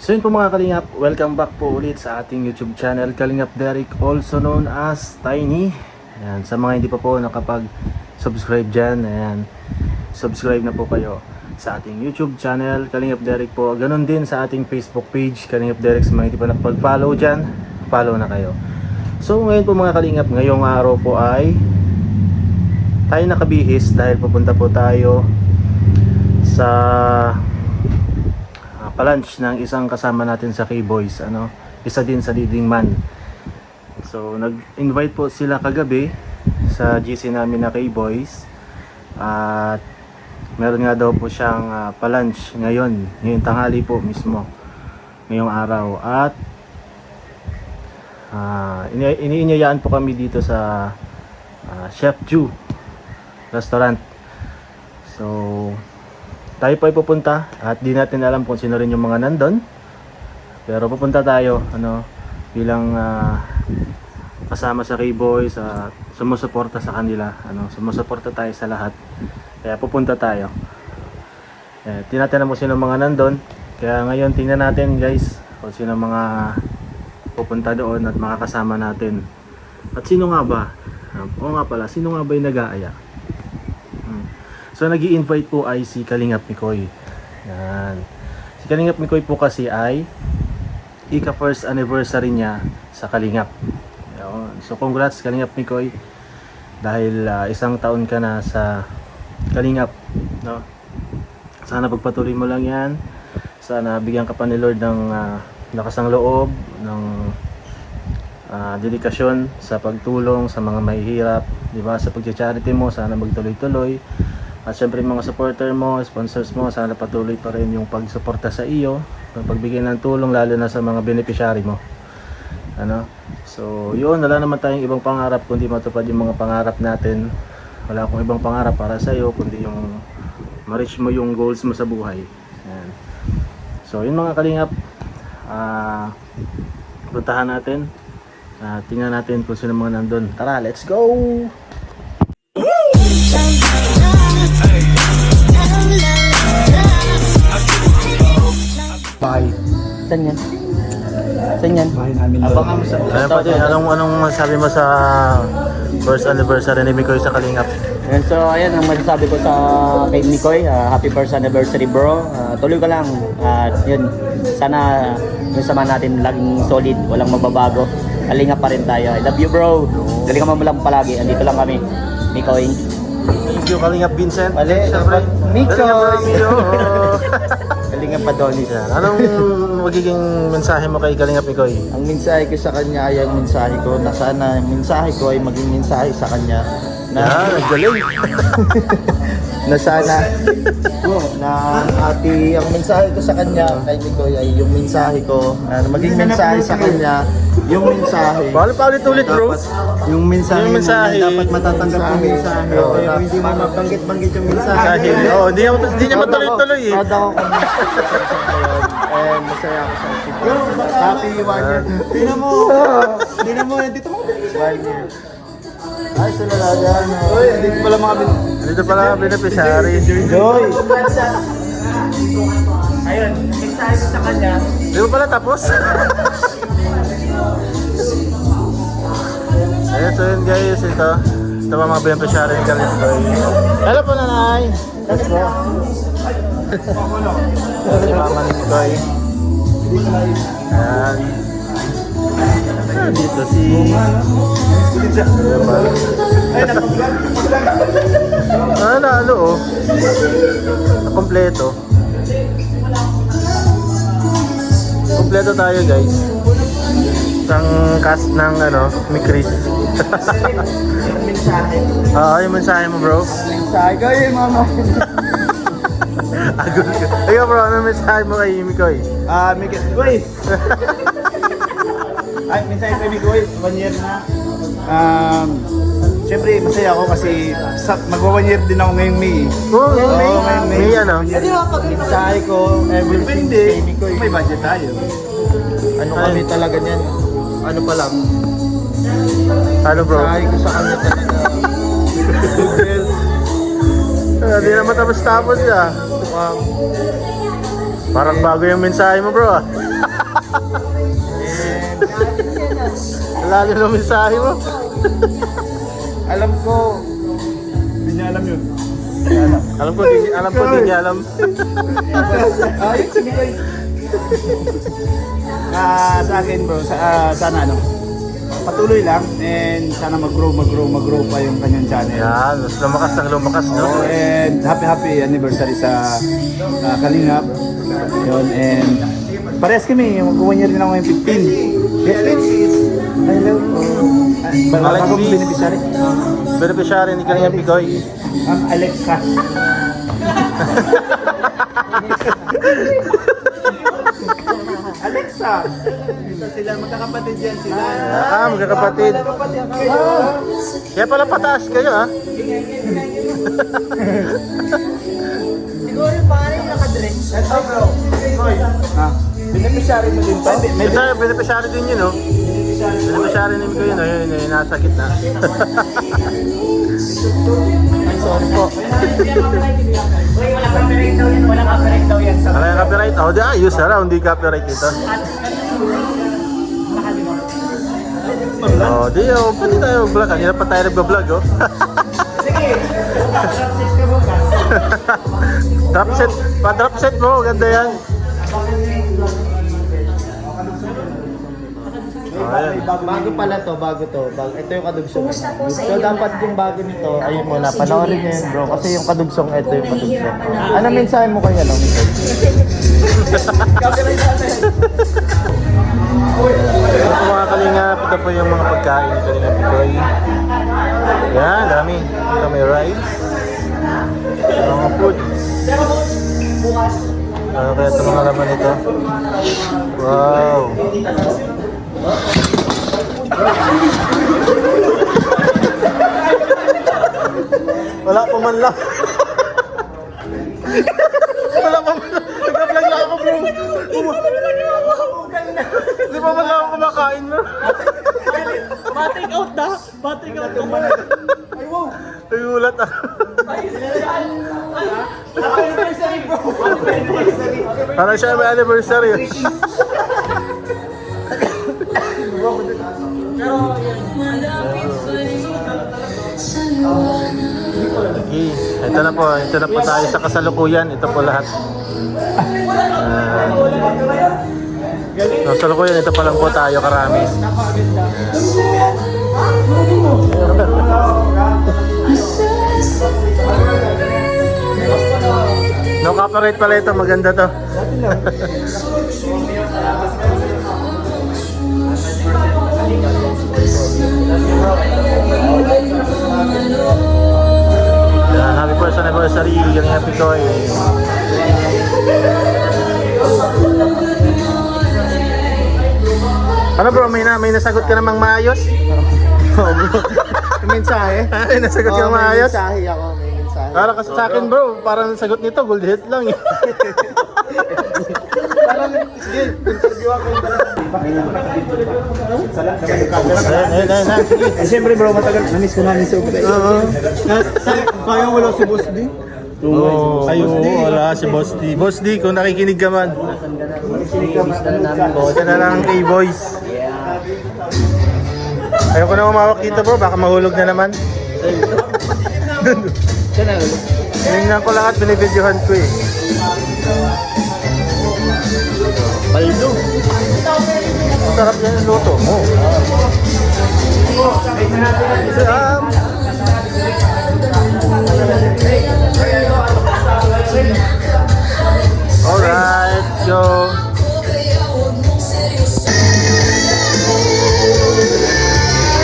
So yun po mga Kalingap, welcome back po ulit sa ating YouTube channel, Kalingap Derek, also known as Tiny. Ayan, sa mga hindi pa po nakapag-subscribe dyan, ayan, subscribe na po kayo sa ating YouTube channel, Kalingap Derek po. Ganon din sa ating Facebook page, Kalingap Derek. Sa mga hindi pa nakapag-follow dyan, follow na kayo. So ngayon po mga Kalingap, ngayong araw po ay tayo nakabihis dahil pupunta po tayo sa palunch ng isang kasama natin sa K-Boys, isa din sa leading man. So nag-invite po sila kagabi sa GC namin na K-Boys, at meron nga daw po siyang palunch ngayong tanghali po mismo, ngayong araw. At iniinyayaan po kami dito sa Chef Ju restaurant. So tayo po ay pupunta at di natin alam kung sino rin yung mga nandun, pero pupunta tayo bilang kasama sa K-Boys, sumusuporta sa kanila, sumusuporta tayo sa lahat, kaya pupunta tayo. Tinatanong mo sino mga nandun, kaya ngayon tingnan natin guys kung sino mga pupunta doon at mga kasama natin. At sino nga ba? Oo nga pala, sino nga ba yung nag-aaya? So nag-i-invite po ay si Kalingap Mikoy. Yan. Si Kalingap Mikoy po kasi ay ika-first anniversary niya sa Kalingap. Yan. So congrats Kalingap Mikoy, dahil isang taon ka na sa Kalingap, no? Sana pagpatuloy mo lang yan. Sana bigyan ka pa ni Lord ng lakas ng loob, ng dedikasyon sa pagtulong sa mga mahihirap, di ba? Sa pag-charity mo, sana magtuloy-tuloy. At syempre mga supporter mo, sponsors mo, sana patuloy pa rin yung pagsuporta sa iyo, yung pagbigay ng tulong, lalo na sa mga beneficiary mo. So yun, wala naman tayong ibang pangarap kundi matupad yung mga pangarap natin. Wala akong ibang pangarap para sa iyo kundi yung ma-reach mo yung goals mo sa buhay. Yan. So yun mga Kalingap, puntahan natin, tingnan natin kung sino mga nandun. Tara, let's go! Bahay. Saan yan? Saan yan? Bahay namin. Abangan mo sa... Anong masabi mo sa first anniversary ni Mikoy sa Kalingap? Ayan, so ayan ang masasabi ko sa kay Mikoy. Happy first anniversary bro. Tuloy ka lang. Yun, sana yung sama natin laging solid, walang mababago. Kalingap pa rin tayo. I love you bro. Galing ka mo lang palagi. Andito lang kami. Mikoy. Thank you Kalingap Vincent. Mali. Mikoy. Kalingap Adonis. Anong magiging mensahe mo kay Kalingap Mikoy? Ang mensahe ko sa kanya ay ang mensahe ko na sana ang mensahe ko ay maging mensahe sa kanya na Nagaling! na sana ang mensahe ko sa kanya kay Mikoy ay yung mensahe ko na maging mensahe sa kanya, yung mensahe Bawal pa ulit bro. yung mensahe, Yung mensahe, na dapat matatanggap yung mensahe. Oo, Kaya hindi mo mabanggit-banggit yung mensahe. Hindi niya matuloy-tuloy eh. Kada ko kami and masaya ako sa sitwasyon. Happy 1 year. Tingnan mo, dito mo. 1 year. Ay, sa lalagan. Uy, dito pala mga Dito pala beneficiary. Joy! Ayun, mensahe ko sa kanya. Di ba pala tapos? Ayun, so yun guys, ito pa mga beneficiary ni Kalingap Mikoy. Hello po nanay! Let's go. Si mama ni Mikoy. Ayan. Dito si... Ano oh. Kompleto. Kompleto tayo guys. Isang cast ng ni Chris. Yung mensahe. Yung mensahe mo bro. Mensahe ko yung mama. Agul ka. Ikaw bro, ano mensahe mo kay Mikoy? Mikoy. Ay, mensahe kay Mikoy. 1 year na. Siyempre, masaya ako kasi magwa 1 year din ako ngayong May. Ngayong May ano? Mensahe ko, everything kay Mikoy. May budget tayo. Ano kami talaga niyan? Ano pa lang? Ano bro? Mensahe ko sa kanya talaga. Hindi naman tapos-tapos ah. Parang bago yung mensahe mo, bro. Ah. Lalim ng mensahe mo. Alam ko, hindi niya alam yun. Alam ko, di niya alam. Ay, sige guys. Sa akin bro, sana patuloy lang and sana mag-grow pa yung kanyang channel. Yan, mas lumakas, no? And happy anniversary sa Kalingap. Yun, and parehas kami, mag-1 year din ako yung 15. Yes, Vince. Hello. Alex Bagong V. beneficiary. Beneficiary ni Kalingap Picoy. Alexa. Alexa. Sila magkakapatid yan sila. Magkakapatid. Kaya pala pataas kayo, ha? Siguro yung pangalan yung nakadress. Ito bro. Koy. Ha? Beneficiary mo din to? Ito, beneficiary din yun, no? Beneficiary ni Picoy yun, no? Yun, nasa gitna. Ay, sorry po. Uy, wala copyright daw yan. Wala copyright daw yan. Wala yung copyright? Oh, di ayos, ha? Hindi copyright ito. Oh, di, pwede tayo mag-vlog. Kanina pa tayo nag-vlog, oh. Sige. Drop ka bukas. Drop set mo, ganda yan. Ayan. Bago pala to, bago to. Ito yung kadugsong. Kumusta po sa So inyo dapat lahat? yung bago nito, ayun mo Ako na, si panoorin Julia niyo yun bro. Santos. Kasi yung kadugsong, ito yung kadugsong. Nahihirapan ako. Ano mensahe mo kay ano? Ito po mga kalingap, ito po yung mga pagkain ni Kalingap Picoy. Yan, dami. Ito may rice. Ito mga foods. Ano kaya ito mga laman nito? Wow! Wala pa man lang. Wala pa man lang. Nag-vlog lang ako, bro. Hindi pa man lang ako kumakain, bro. Ba-take out na? Ba-take out na? Ay, ulat ako. Parang siya may anniversary. Okay, ito na po tayo sa kasalukuyan. Ito po lahat. Sa kasalukuyan, ito pa lang po tayo karami. No copyright pala ito, maganda to. Yan, happy first anniversary, yung happy ko eh. Ano bro, may nasagot ka namang maayos? Yung mensahe? May nasagot ka namang maayos? May mensahe ako, may mensahe. Para kasi sa akin bro, parang sagot nito, gold hit lang eh. Parang, sige, interview ako. Ayun, sige. Eh, siyempre bro, matagal. Namiss ko namin sa Ubre. Kaya wala si Boss D? Oo, wala si Boss D. Boss D, kung nakikinig ka man. Buti na lang kay Boys. Ayoko na umawak dito bro, baka mahulog na naman. Tinignan ko lahat, binibidyohan ko eh. Baldo. Sarap yan yung luto mo. Alright, go.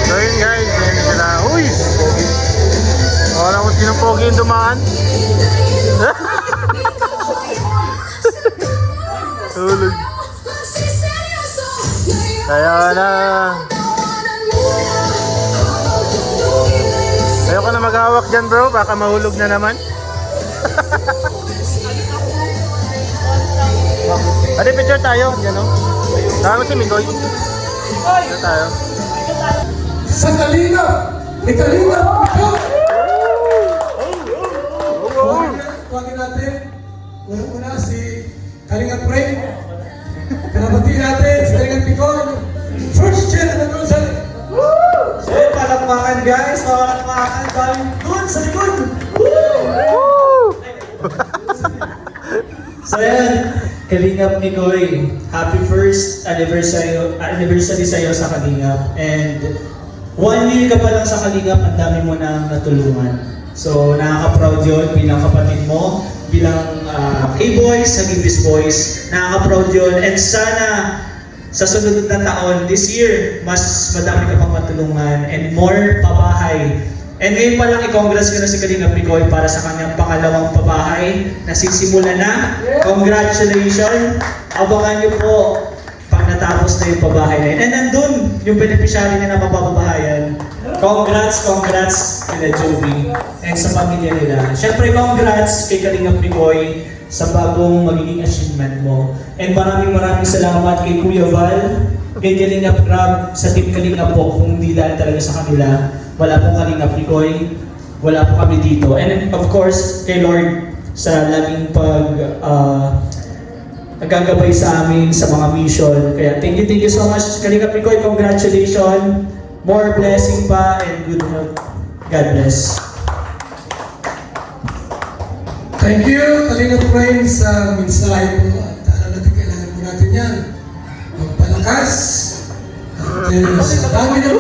So yun guys, yan sila. Uy! Pogi. Wala kung sinong pogi yung dumaan. Tulog. Kaya na. Ayoko na maghawak dyan bro, baka mahulog na naman. Ate, picture tayo. Yan o. Tama si Mikoy. Picture tayo. Sa Kalingap! May Kalingap! Huwagin natin. Una si Kalingap Ray. Pinabati natin si Kalingap Picoy. First gen anniversary. Eh, palakpakan guys, palakpakan galing dun sa likod. So yan, Kalingap Nicoy, happy first anniversary sa'yo sa Kalingap. And 1 year ka pa lang sa Kalingap, ang dami mo na natulungan. So nakaka-proud yun bilang kapatid mo, bilang K-Boys, naging This Boys. Nakaka-proud yun. And sana sa sunod na taon, this year, mas madami ka pang matulungan and more pabahay. And ngayon pa lang, i-congrats ko na si Kalingap Picoy para sa kanyang pangalawang pabahay. Nasisimula na. Congratulations! Abangan niyo po pag natapos na yung pabahay na yun. And nandun, yung beneficiary na mapapabahayan. Congrats kila Jovi and sa pamilya nila. Siyempre, congrats kay Kalingap Picoy sa bagong magiging achievement mo. And maraming salamat kay Kuya Val, kay Kalingap Grab, sa team Kalingap po, kung hindi dahil talaga sa kanila, wala pong Kalingap Picoy, wala po kami dito. And of course, kay Lord, sa laging nagagabay sa amin sa mga mission. Kaya thank you so much, Kalingap Picoy. Congratulations, more blessing pa, and good health. God bless. Thank you, Kalingap Ray, sa mensahe po. At alam natin, kailangan po natin yan. Magpalakas. At sa dami ng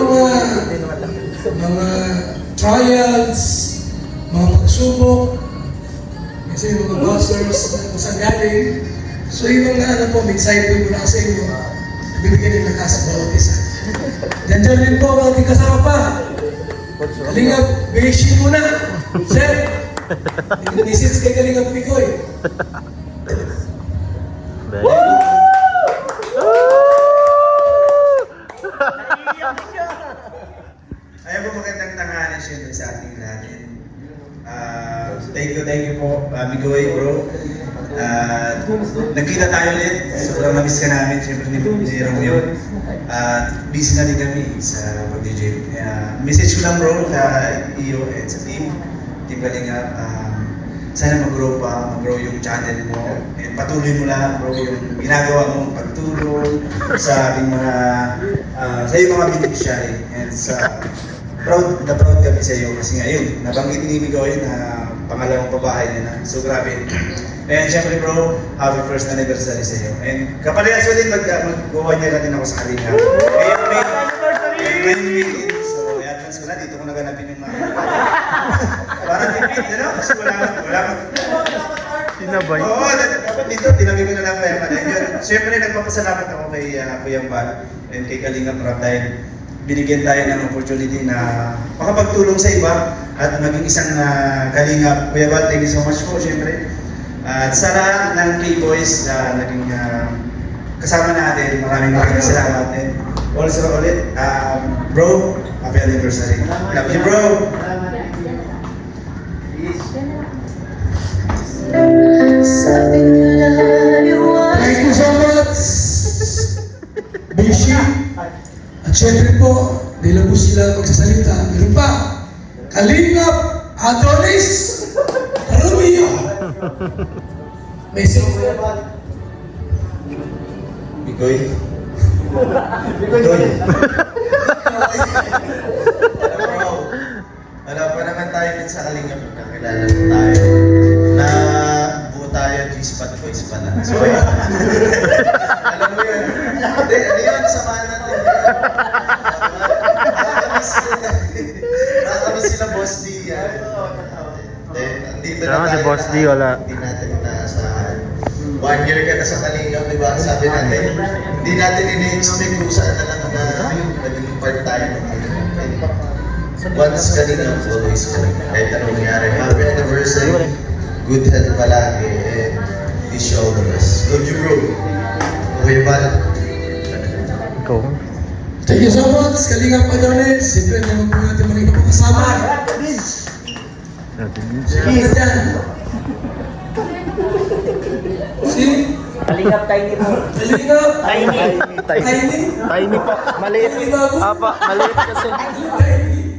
mga trials, mga pagsubok, kasi yung mga busters na kung saan galing. So yung mga mensahe po mula sa inyo, nabibigyan ng lakas sa bawat isa. Diyan din po, mga kasama pa. Kalingap, bigay muna. Sir, message kay Kalingap Picoy. Ayaw po magandang tanghali siyempre sa ating lahat. Thank you po, Migoy bro. Nagkita tayo ulit. Sobrang na-miss ka namin. Siyempre ni Romeo. Busy na din kami sa pag-DJ. Message ko lang bro sa iyo and sa team Kalingap. Sana mag-grow yung channel mo. And patuloy mo lang bro yung ginagawa mong pagtulong sa ating sa iyong mga beneficiary. And sa proud kami sa iyo kasi ngayon, nabanggit ni Migoy na pangalawang pabahay niya na. So grabe. And syempre bro, happy first anniversary sa iyo. And kaparehas ko din mag-1 year na din ako sa Kalingap. Ngayon weekend. So i-advance ko na, dito ko naganapin yung mga parang tipid, kasi wala Sinabay. Oo, dapat dito, tinagay ko na lang kaya yun. Siyempre, nagpapasalamat ako kay Kuya Val and kay Kalingap Rap dahil binigyan tayo ng opportunity na makapagtulong sa iba at maging isang Kalingap. Kuya Val, thank you so much po, siyempre. At sa lahat ng K-Boys na naging kasama natin, maraming salamat. And also ulit, bro, happy anniversary. Love you, bro. Thank you so much, Bishi. At syempre po, di lang po sila magsasalita. Meron pa, Kalingap Adonis Romeo. Message. Migoy. Wala pa naman tayo din sa Kalingap. Kakilala mo tayo. Na buo tayo, G-spot ko, ispa na. So, alam mo yun. Hindi, ano yun? Samahan natin. Nakakamiss sila Boss D. Andito na tayo. Si Boss D, wala. Hindi natin inaasahan. 1 year ka na sa Kalingap, di ba? Sabi natin, hindi natin ini-expect kung saan na lang na naging part tayo ng Kalingap. Once Kalingap, always Kalingap. Kahit anong nangyari. Happy anniversary. Good health palagi. And wish you all the best. Love you, bro. Kuya Val. Ikaw. Thank you so much, Kalingap Adonis. Siyempre naman po natin mga iba kasama. Sige, dyan. Si Kalingap Tiny po. Kalingap. Tiny. Tiny. Tiny po. Maliit. Apa, maliit kasi.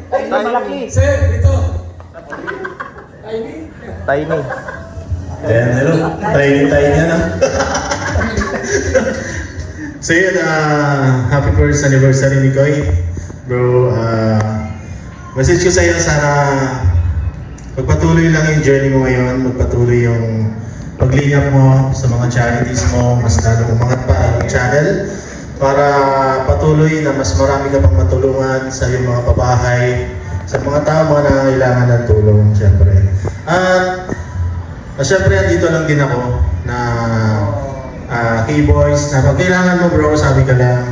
Tiny. Sir, ito. Tiny. Tiny. Ayan, hello. Training tayo niya, no? So yun, happy first anniversary ni Koy. Bro, message ko sa'yo, sana magpatuloy lang yung journey mo ngayon, magpatuloy yung paglingap mo sa mga charities mo, mas lalo umangat pa ang channel para patuloy na mas marami ka pang matulungan sa iyong mga pabahay, sa mga tao mga nangangailangan ng tulong, syempre. At syempre, andito lang din ako na K-Boys, na pag kailangan mo bro, sabi ka lang.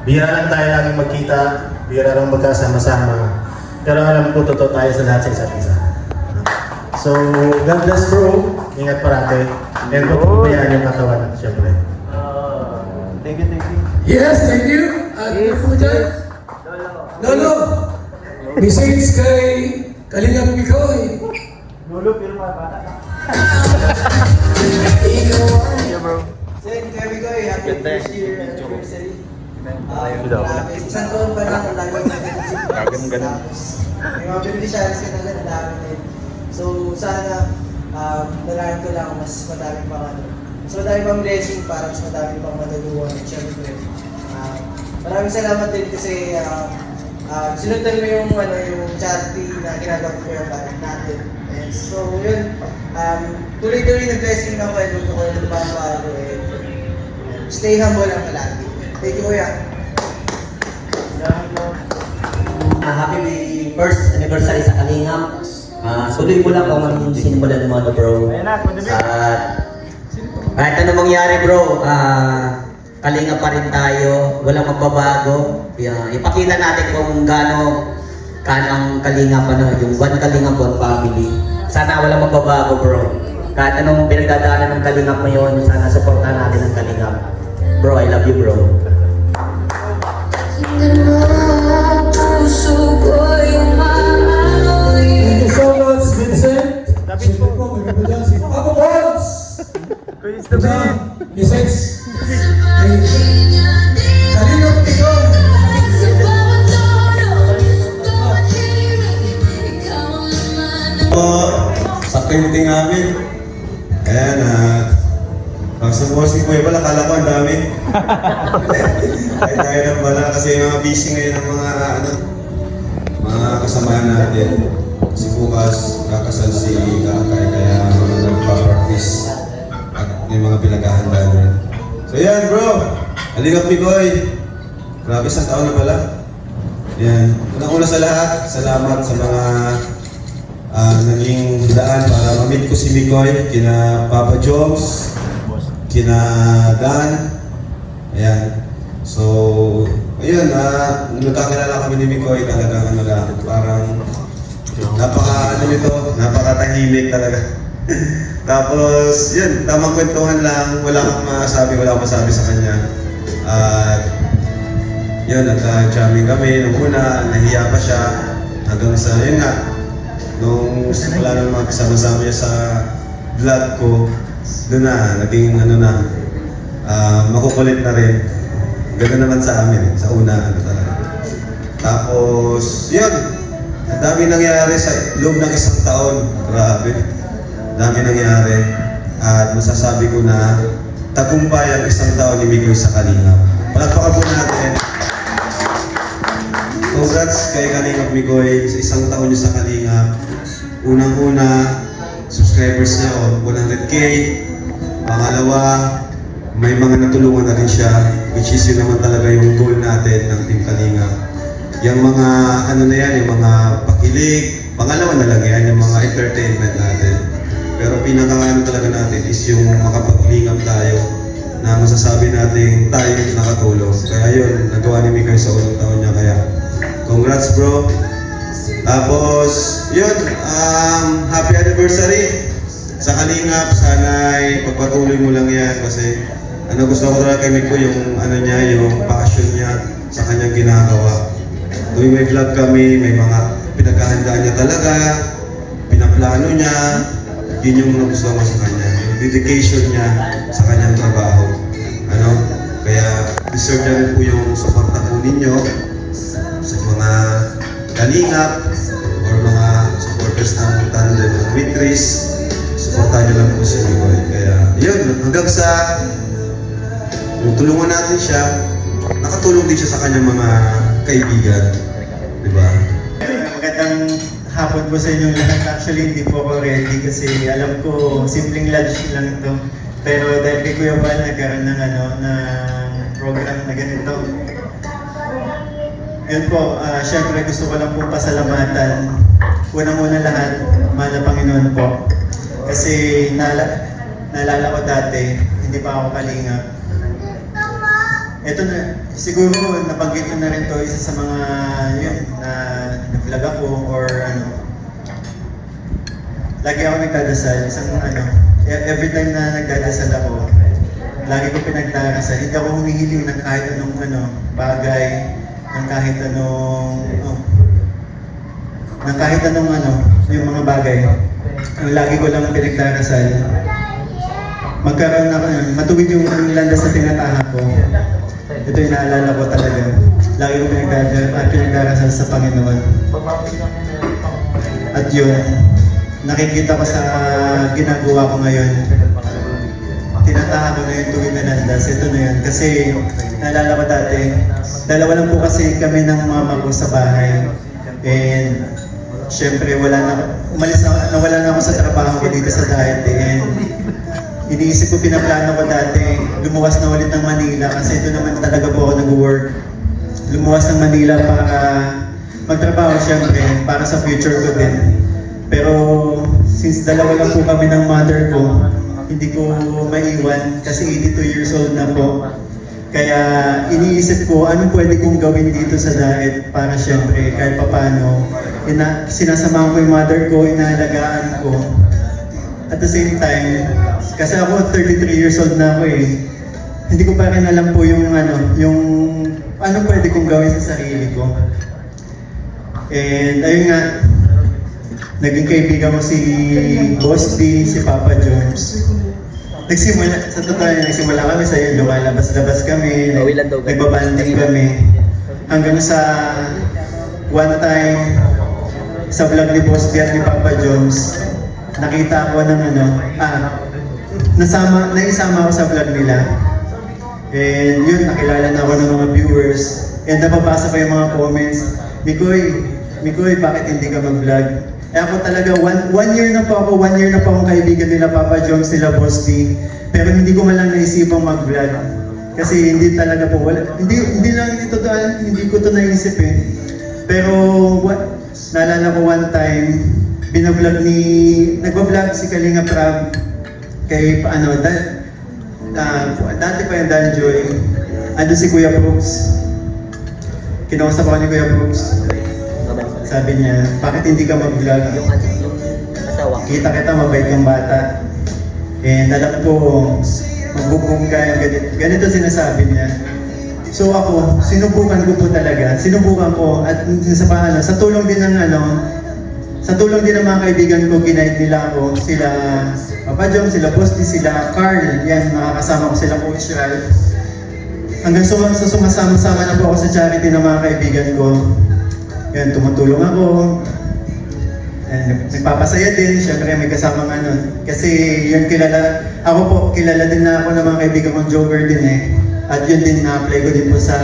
Bihira lang tayo laging magkita, bihira lang magkasama-sama. Pero alam ko, totoo tayo sa lahat sa isa't isa. So, God bless bro, ingat parate. And pagpabayaan yung katawan, syempre. Thank you, thank you. Yes, thank you. At po dyan, Lolo, message kay Kalingap Mikoy. Lolo, pirma, bata ka. Sen, kami ko eh, happy first year anniversary. Isang taon pa lang, ang dami natin. May mga beneficiaries ka na lang, ang dami din. So, sana, nalahan ko lang mas madami pang mas madami pang blessing para mas madami pang matulungan. At syempre, maraming salamat din kasi sinundan mo yung charity na ginagawa ko yung natin. And so, yun, tuloy-tuloy nag-blessing ako and luto ko ng bago and stay humble lang palagi. Thank you, Kuya. Happy first anniversary sa Kalingap. Tuloy mo lang kung anong sinimulan mo na bro. Kahit ano mangyari bro, Kalingap pa rin tayo, walang magbabago. Ipakita natin kung gaano ang Kalingap, yung one Kalingap, one family. Sana walang magbabago bro. Kahit anong pinagdadaanan ng Kalingap ngayon, sana supportahan natin ang Kalingap. Bro, I love you bro. Thank you so much, Vincent. Siyempre po, may iba dyan si Papa Balls. Message kay Kalingap Mikoy. Sakto yung meeting namin. Ayan, pag sumuha si Kuya pala, kala ko ang dami. Ay tayo lang pala kasi mga busy ngayon ng mga kasamahan natin. Si bukas, kakasal si Kakay, kaya nagpa-practice at may mga pinaghahandaan rin. So yan bro, Kalingap Mikoy. Grabe, isang taon na pala. Yan, unang-una sa lahat, salamat sa mga naging daan para ma-meet ko si Mikoy, kina Papa Jobs, kina Dan. Ayan. So, ayun, nagkakilala kami ni Mikoy, talagang parang napakatahimik talaga. Tapos, yun, tamang kwentuhan lang, wala akong masabi sa kanya. At yun, nagka-jamming kami nung una, nahiya pa siya hanggang sa, yun nga, nung simula na makasama-sama niya sa vlog ko, doon na, naging makukulit na rin. Ganoon naman sa amin, sa una, talaga. Tapos, yun, ang dami nangyari sa loob ng isang taon. Grabe. Dami nangyari. At masasabi ko na tagumpay ang isang taon ni Mikoy sa Kalingap. Palagpakan po natin. Congrats kay Kalingap Mikoy sa isang taon niya sa Kalingap. Unang-una, subscribers niya 100K. Pangalawa, may mga natulungan na rin siya, which is yun naman talaga yung goal natin ng Team Kalingap. Yung mga yung mga pakilig, pangalawa na lang yan, yung mga entertainment natin. Pero pinaka talaga natin is yung makapaglingap tayo na masasabi natin tayo yung nakatulong. Kaya yun, nagawa ni Mikoy sa unang taon niya, kaya congrats bro. Tapos, yun, happy anniversary sa Kalingap. Sana'y pagpatuloy mo lang yan kasi gusto ko talaga kay Mikoy yung yung passion niya sa kanyang ginagawa. Tuwing may vlog kami, may mga pinaghahandaan niya talaga, pinaplano niya, yun yung nagustuhan ko sa kanya. Yung dedication niya sa kanyang trabaho. Kaya deserve na rin po yung suporta po ninyo sa mga Kalingap or mga supporters ng Tandem ng Witris. supportahan nyo lang po si Mikoy. Kaya, yun, hanggang sa nung tulungan natin siya, nakatulong din siya sa kanyang mga kaibigan. Diba? Magandang hapon po sa inyo lahat. Actually, hindi po ako ready kasi alam ko simpleng lunch lang ito. Pero dahil kay Kuya Val, nagkaroon ng, ng program na ganito. Yun po, syempre gusto ko lang po pasalamatan. Unang-una lahat, mahal na Panginoon po. Kasi naalala ko dati, hindi pa ako kalingap. Ito na, siguro nabanggit ko na rin to, isa sa mga yun, na nag-vlog ako or ano. Lagi ako nagdadasal, every time na nagdadasal ako, lagi ko pinagdarasal. Hindi ako humihiling ng kahit anong bagay, ng kahit anong yung mga bagay. Ang lagi ko lang pinagdarasal, magkaroon ako, matuwid yung landas na tinatahak ko. Ito yung naalala ko talaga. Lagi ko pinagdarasal sa Panginoon. At yun, nakikita ko sa ginagawa ko ngayon. Tinatahan ko na yung tuwid na landas. Ito na yun. Kasi naalala ko dati, dalawa lang po kasi kami ng mama ko sa bahay. And syempre, nawala na ako sa trabaho ko dito sa diet. And iniisip ko, pinaplano ko dati, lumuwas na ulit ng Manila kasi ito naman talaga po ako nag-work. Lumuwas ng Manila para magtrabaho syempre, para sa future ko din. Pero since dalawa lang po kami ng mother ko, hindi ko maiwan kasi 82 years old na po. Kaya iniisip ko, anong pwede kong gawin dito sa diet para syempre, kahit papano, sinasamahan ko yung mother ko, inaalagaan ko. At the same time, kasi ako 33 years old na ako hindi ko pa rin alam po yung ano pwede kong gawin sa sarili ko. And ayun nga, naging kaibigan ko si Boss B, si Papa Jones. Sa totoo nagsimula kami sa yun, lumalabas-labas kami, nagbabanding kami. Hanggang sa one time, sa vlog ni Boss B at ni Papa Jones, nakita ko ng naisama ako sa vlog nila. And yun, nakilala na ako ng mga viewers. And napabasa ko yung mga comments, Mikoy, bakit hindi ka mag-vlog? Ako talaga, one year na po akong kaibigan nila Papa Jones, nila Boss B. Pero hindi ko man lang naisipang mag-vlog. Kasi hindi talaga po, hindi ko to naisip Pero, naalala ko one time, nagpa-vlog si Kalinga Prab kay dati pa yung Dan Joy. Ando si Kuya Brooks. Kinausap ako ni Kuya Brooks. Sabi niya, bakit hindi ka mag-vlog? Kita, mabait kang bata. And alam ko, magbubong ka, ganito sinasabi niya. So ako, sinubukan ko talaga. At sa tulong din ng mga kaibigan ko, ginaid nila ako. Sila Papa Jom, sila Bosti, sila Carl. Yan, nakakasama ko sila Coach Ralph. Hanggang sumasama-sama na po ako sa charity ng mga kaibigan ko. Yan, tumutulong ako. Nagpapasaya din. Siyempre, may kasama kasi yun kilala din na ako ng mga kaibigan kong Joker din At yun din na-apply ko din po sa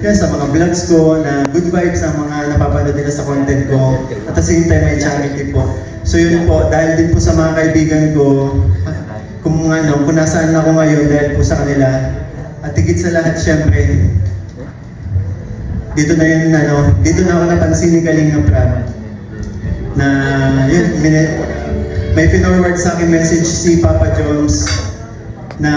mga vlogs ko na good vibes ang mga napapanood nila sa content ko. At the same time, may charity po. So yun po, dahil din po sa mga kaibigan ko, kung nasaan ako ngayon dahil po sa kanila. At higit sa lahat, syempre, dito na ako napansin ni Kalinga Prab. Na yun, may pinorward sa akin message si Papa Jones na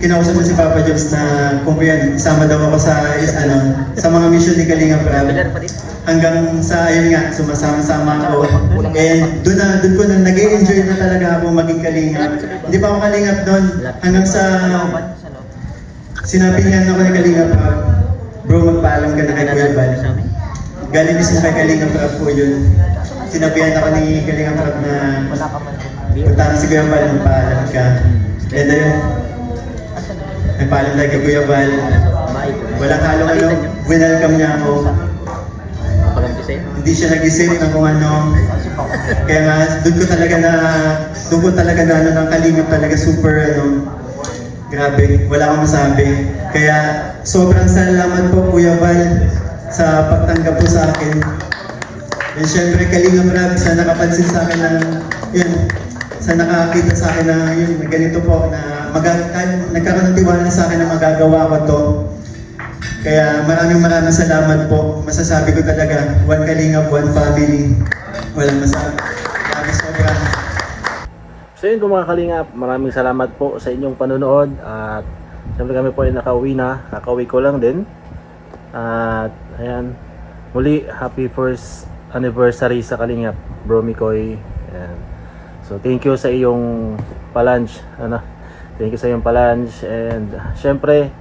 kinausap mo si Papa Jones na kung yan, isama daw ako sa mga mission ni Kalinga Prab. Hanggang sa ayun nga, sumasama-sama ako. And doon ko na nag-enjoy na talaga ako maging kalingap. Hindi pa ako kalingap doon. Hanggang sa sinabi niya ako ni Kalinga Prab, bro, magpaalam ka na kay Kuya Val. Galing mismo kay Kalinga Prab po yun. Sinabihan ako ni Kalinga Prab na punta na si Kuya Val, magpaalam ka. And ayun, nagpaalam tayo kay Kuya Val. Walang halong welcome niya ako. Hindi siya nag-isip na kung Kaya nga, doon ko talaga na ano ng kalingap talaga super grabe, wala akong masabi. Kaya sobrang salamat po Kuya Val sa pagtanggap po sa akin. And syempre Kalingap Rab sa nakapansin sa akin na yun, sa nakakita sa akin na yun, ganito po na nagkaroon ng tiwala sa akin na magagawa ko to. Kaya maraming salamat po. Masasabi ko talaga, one Kalingap, one family. Walang masabi. Maraming sobra. So yun po mga kalingap, maraming salamat po sa inyong panonood at siyempre kami po ay nakauwi na, kakauwi ko lang din at ayan, muli happy first anniversary sa Kalingap Bro Mikoy. Ayan. So thank you sa iyong palunch, thank you sa iyong palunch and siyempre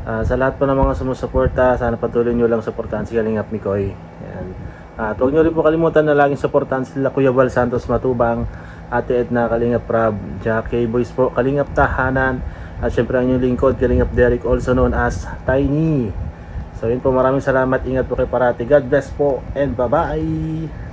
sa lahat po ng mga sumusuporta, sana patuloy nyo lang suportahan si Kalingap Mikoy. Ayan. At huwag nyo rin po kalimutan na laging suportahan sila Kuya Val Santos Matubang, Ate Edna Kalingap Rab, Jackie Boys po, Kalingap Tahanan, at syempre ang inyong lingkod, Kalingap Derek, also known as Tiny. So yun po, maraming salamat, ingat po kayo parati, God bless po, and bye bye!